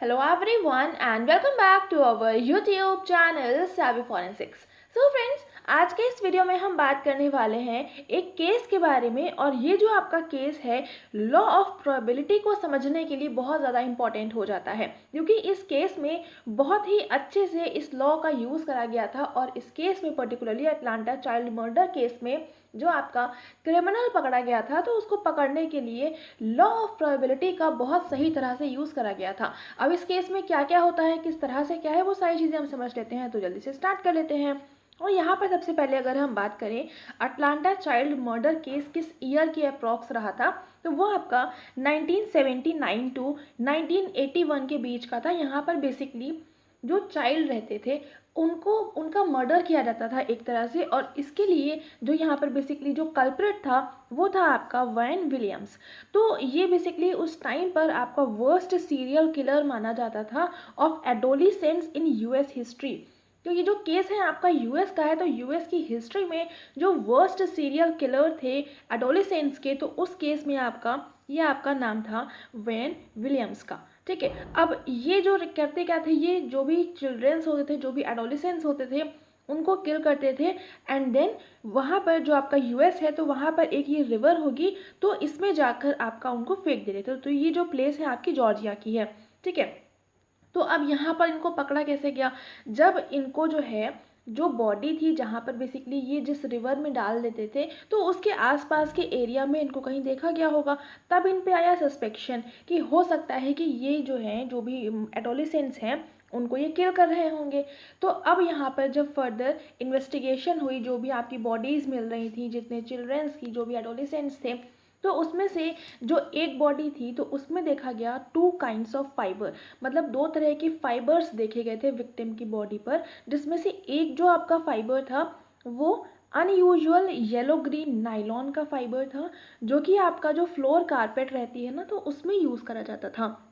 Hello everyone and welcome back to our YouTube channel Savvy Forensics. So friends, आज के इस video में हम बात करने वाले हैं एक केस के बारे में और ये जो आपका केस है लॉ ऑफ प्रोबेबिलिटी को समझने के लिए बहुत ज़्यादा इम्पॉर्टेंट हो जाता है क्योंकि इस केस में बहुत ही अच्छे से इस लॉ का यूज़ करा गया था और इस केस में particularly Atlanta child murder case में जो आपका क्रिमिनल पकड़ा गया था तो उसको पकड़ने के लिए लॉ ऑफ प्रोबेबिलिटी का बहुत सही तरह से यूज़ करा गया था। अब इस केस में क्या क्या होता है, किस तरह से क्या है, वो सारी चीज़ें हम समझ लेते हैं। तो जल्दी से स्टार्ट कर लेते हैं। और यहाँ पर सबसे पहले अगर हम बात करें अटलांटा चाइल्ड मर्डर केस किस ईयर की अप्रॉक्स रहा था, तो वो आपका 1979 टू 1981 के बीच का था। यहाँ पर बेसिकली जो चाइल्ड रहते थे उनको उनका मर्डर किया जाता था एक तरह से, और इसके लिए जो यहाँ पर बेसिकली जो कल्प्रिट था वो था आपका वैन विलियम्स। तो ये बेसिकली उस टाइम पर आपका वर्स्ट सीरियल किलर माना जाता था ऑफ एडोलिसेंट्स इन यूएस हिस्ट्री। तो ये जो केस है आपका यूएस का है, तो यूएस की हिस्ट्री में जो वर्स्ट सीरियल किलर थे एडोलिसेंट्स के, तो उस केस में ये आपका नाम था वैन विलियम्स का। ठीक है, अब ये जो करते क्या थे, ये जो भी चिल्ड्रंस होते थे, जो भी एडोलिसेंट्स होते थे, उनको किल करते थे एंड देन वहाँ पर जो आपका यूएस है तो वहाँ पर एक ये रिवर होगी, तो इसमें जाकर आपका उनको फेंक दे रहे थे। तो ये जो प्लेस है आपकी जॉर्जिया की है। ठीक है, तो अब यहाँ पर इनको पकड़ा कैसे गया, जब इनको जो है जो बॉडी थी जहाँ पर बेसिकली ये जिस रिवर में डाल देते थे तो उसके आसपास के एरिया में इनको कहीं देखा गया होगा, तब इन पे आया सस्पेक्शन कि हो सकता है कि ये जो हैं जो भी एडोलिसेंट्स हैं उनको ये किल कर रहे होंगे। तो अब यहाँ पर जब फर्दर इन्वेस्टिगेशन हुई, जो भी आपकी बॉडीज़ मिल रही थी, जितने चिल्ड्रंस की जो भी एडोलिसेंट्स थे, तो उसमें से जो एक बॉडी थी तो उसमें देखा गया 2 काइंड्स ऑफ फाइबर, मतलब 2 तरह की फाइबर्स देखे गए थे विक्टिम की बॉडी पर, जिसमें से एक जो आपका फाइबर था वो अनयूजुअल येलो ग्रीन नाइलॉन का फाइबर था, जो कि आपका जो फ्लोर कारपेट रहती है ना तो उसमें यूज़ करा जाता था।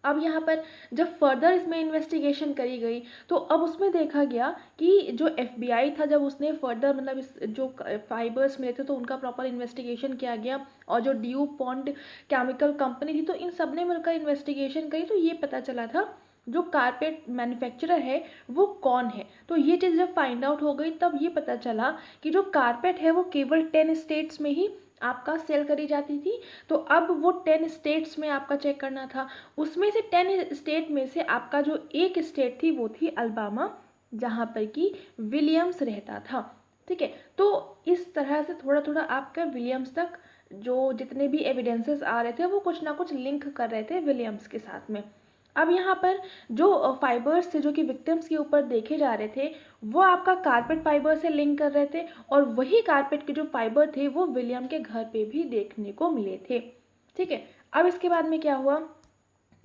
अब यहाँ पर जब फर्दर इसमें इन्वेस्टिगेशन करी गई तो अब उसमें देखा गया कि जो एफबीआई था, जब उसने फर्दर मतलब इस जो फाइबर्स मिले थे तो उनका प्रॉपर इन्वेस्टिगेशन किया गया, और जो ड्यू पॉन्ड केमिकल कंपनी थी तो इन सब ने मिलकर इन्वेस्टिगेशन करी, तो ये पता चला था जो कारपेट मैन्युफैक्चरर है वो कौन है। तो ये चीज़ जब फाइंड आउट हो गई तब ये पता चला कि जो कारपेट है वो केवल 10 स्टेट्स में ही आपका सेल करी जाती थी। तो अब वो 10 स्टेट्स में आपका चेक करना था, उसमें से 10 स्टेट में से आपका जो एक स्टेट थी वो थी अल्बामा, जहाँ पर कि विलियम्स रहता था। ठीक है, तो इस तरह से थोड़ा थोड़ा आपका विलियम्स तक जो जितने भी एविडेंसेस आ रहे थे वो कुछ ना कुछ लिंक कर रहे थे विलियम्स के साथ में। अब यहाँ पर जो फाइबर्स थे जो कि विक्टिम्स के ऊपर देखे जा रहे थे वो आपका कारपेट फाइबर से लिंक कर रहे थे, और वही कारपेट के जो फाइबर थे वो विलियम के घर पे भी देखने को मिले थे। ठीक है, अब इसके बाद में क्या हुआ,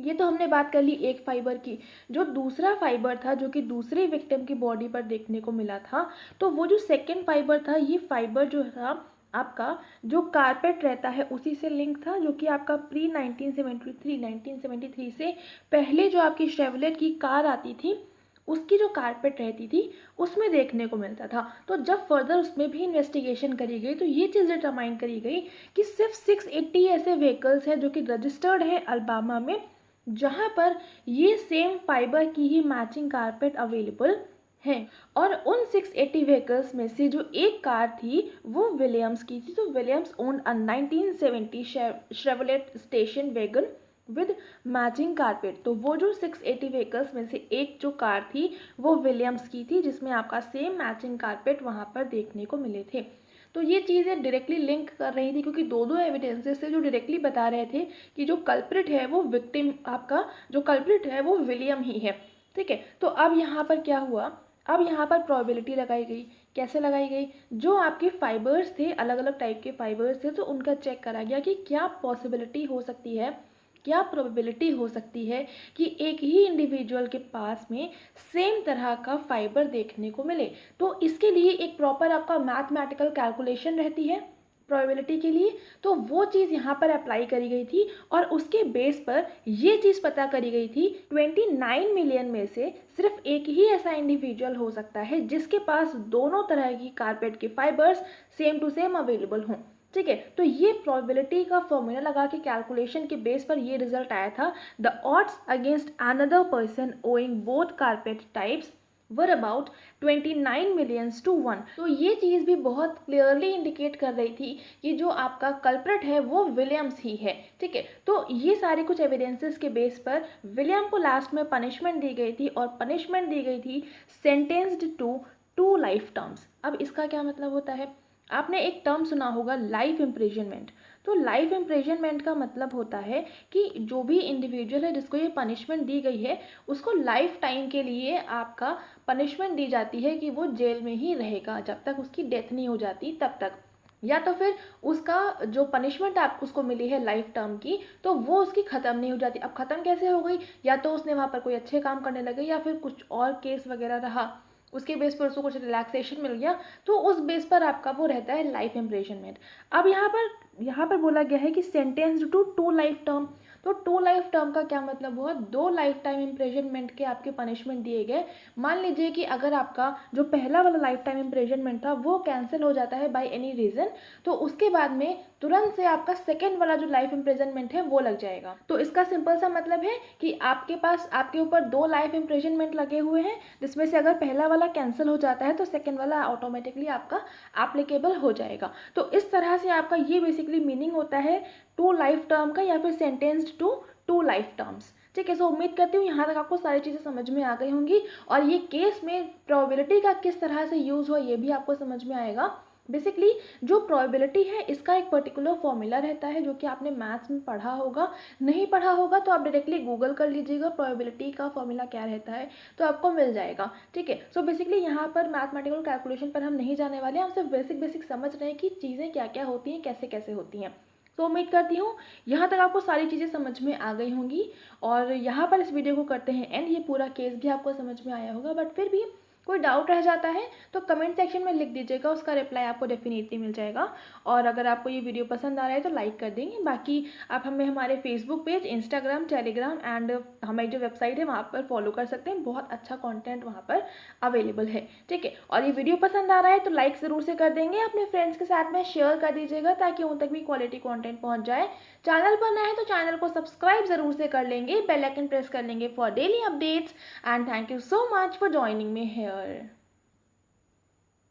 ये तो हमने बात कर ली एक फाइबर की। जो दूसरा फाइबर था जो कि दूसरे विक्टिम की बॉडी पर देखने को मिला था, तो वो जो सेकेंड फाइबर था, ये फाइबर जो था आपका जो कारपेट रहता है उसी से लिंक था, जो कि आपका प्री 1973 से पहले जो आपकी शेवलेट की कार आती थी उसकी जो कारपेट रहती थी उसमें देखने को मिलता था। तो जब फर्दर उसमें भी इन्वेस्टिगेशन करी गई तो ये चीज़ डिटरमाइन करी गई कि सिर्फ 680 ऐसे व्हीकल्स हैं जो कि रजिस्टर्ड हैं अल्बामा में, जहाँ पर ये सेम फाइबर की ही मैचिंग कारपेट अवेलेबल हैं। और उन 680 व्हीकल्स में से जो एक कार थी वो विलियम्स की थी। तो Williams owned a 1970 Chevrolet station wagon with matching carpet. तो वो जो 680 व्हीकल्स में से एक जो कार थी वो विलियम्स की थी, जिसमें आपका सेम मैचिंग कारपेट वहाँ पर देखने को मिले थे। तो ये चीज़ें डायरेक्टली लिंक कर रही थी क्योंकि दो एविडेंसेस थे जो डायरेक्टली बता रहे थे कि जो कल्प्रिट है वो विक्टिम, आपका जो कल्प्रिट है वो विलियम ही है। ठीक है, तो अब यहाँ पर क्या हुआ, अब यहाँ पर प्रोबेबिलिटी लगाई गई। कैसे लगाई गई, जो आपके फाइबर्स थे अलग अलग टाइप के फाइबर्स थे तो उनका चेक करा गया कि क्या पॉसिबिलिटी हो सकती है, क्या प्रोबेबिलिटी हो सकती है कि एक ही इंडिविजुअल के पास में सेम तरह का फाइबर देखने को मिले। तो इसके लिए एक प्रॉपर आपका मैथमेटिकल कैलकुलेशन रहती है प्रोबेबिलिटी के लिए, तो वो चीज़ यहाँ पर अप्लाई करी गई थी और उसके बेस पर ये चीज़ पता करी गई थी 29 मिलियन में से सिर्फ एक ही ऐसा इंडिविजुअल हो सकता है जिसके पास दोनों तरह की कारपेट के fibres same to same available हों। ठीक है। तो ये प्रोबेबिलिटी का फॉर्मूला लगा के कैलकुलेशन के बेस पर ये रिजल्ट आया था, the odds against another person owning both carpet types were about 29 millions to 1। तो ये चीज़ भी बहुत क्लियरली इंडिकेट कर रही थी कि जो आपका कल्प्रिट है वो विलियम्स ही है। ठीक है। तो ये सारे कुछ एविडेंसेस के बेस पर विलियम को लास्ट में पनिशमेंट दी गई थी, और पनिशमेंट दी गई थी सेंटेंस्ड टू 2 लाइफ टर्म्स। अब इसका क्या मतलब होता है, आपने एक टर्म सुना होगा लाइफ इम्प्रिजनमेंट। तो लाइफ इम्प्रिजनमेंट का मतलब होता है कि जो भी इंडिविजुअल है जिसको ये पनिशमेंट दी गई है, उसको लाइफ टाइम के लिए आपका पनिशमेंट दी जाती है कि वो जेल में ही रहेगा जब तक उसकी डेथ नहीं हो जाती तब तक। या तो फिर उसका जो पनिशमेंट आप उसको मिली है लाइफ टर्म की, तो वो उसकी ख़त्म नहीं हो जाती। अब ख़त्म कैसे हो गई, या तो उसने वहाँ पर कोई अच्छे काम करने लगे, या फिर कुछ और केस वगैरह रहा, उसके बेस पर उसको कुछ रिलैक्सेशन मिल गया, तो उस बेस पर आपका वो रहता है लाइफ इम्प्रिजनमेंट। अब यहाँ पर बोला गया है कि सेंटेंस्ड टू 2 लाइफ टर्म। तो 2 लाइफ टर्म का क्या मतलब हुआ, 2 लाइफ टाइम इम्प्रिजनमेंट के आपके पनिशमेंट दिए गए। मान लीजिए कि अगर आपका जो पहला वाला लाइफ टाइम इम्प्रिजनमेंट था वो कैंसिल हो जाता है बाय एनी रीज़न, तो उसके बाद में तुरंत से आपका सेकेंड वाला जो लाइफ इम्प्रिजनमेंट है वो लग जाएगा। तो इसका सिंपल सा मतलब है कि आपके पास आपके ऊपर 2 लाइफ इम्प्रिजनमेंट लगे हुए हैं, जिसमें से अगर पहला वाला कैंसिल हो जाता है तो सेकेंड वाला ऑटोमेटिकली आपका एप्लीकेबल हो जाएगा। तो इस तरह से आपका ये बेसिकली मीनिंग होता है 2 लाइफ टर्म का, या फिर सेंटेंस्ड टू 2 लाइफ टर्म्स। ठीक है। सो उम्मीद करती हूँ यहाँ तक आपको सारी चीज़ें समझ में आ गई होंगी, और ये केस में प्रोबेबिलिटी का किस तरह से यूज़ हुआ ये भी आपको समझ में आएगा। बेसिकली जो प्रोबेबिलिटी है इसका एक पर्टिकुलर फॉर्मूला रहता है जो कि आपने मैथ्स में पढ़ा होगा, नहीं पढ़ा होगा तो आप डायरेक्टली गूगल कर लीजिएगा प्रोबेबिलिटी का फॉर्मूला क्या रहता है, तो आपको मिल जाएगा। ठीक है। सो बेसिकली यहाँ पर मैथमेटिकल कैलकुलेशन पर हम नहीं जाने वाले, हम सिर्फ बेसिक समझ रहे हैं कि चीज़ें क्या क्या होती हैं, कैसे कैसे होती हैं। तो उम्मीद करती हूँ यहाँ तक आपको सारी चीज़ें समझ में आ गई होंगी, और यहाँ पर इस वीडियो को करते हैं एंड। ये पूरा केस भी आपको समझ में आया होगा, बट फिर भी कोई डाउट रह जाता है तो कमेंट सेक्शन में लिख दीजिएगा, उसका रिप्लाई आपको डेफिनेटली मिल जाएगा। और अगर आपको ये वीडियो पसंद आ रहा है तो लाइक कर देंगे। बाकी आप हमें हमारे Facebook page, Instagram, Telegram and हमारी जो वेबसाइट है वहाँ पर फॉलो कर सकते हैं, बहुत अच्छा कॉन्टेंट वहाँ पर अवेलेबल है। ठीक है। और ये वीडियो पसंद आ रहा है तो लाइक ज़रूर से कर देंगे, अपने फ्रेंड्स के साथ में शेयर कर दीजिएगा ताकि उन तक भी क्वालिटी कॉन्टेंट पहुँच जाए। चैनल पर नए हैं तो चैनल को सब्सक्राइब ज़रूर से कर लेंगे, बेल आइकन प्रेस कर लेंगे for daily updates. And thank you so much for joining me here.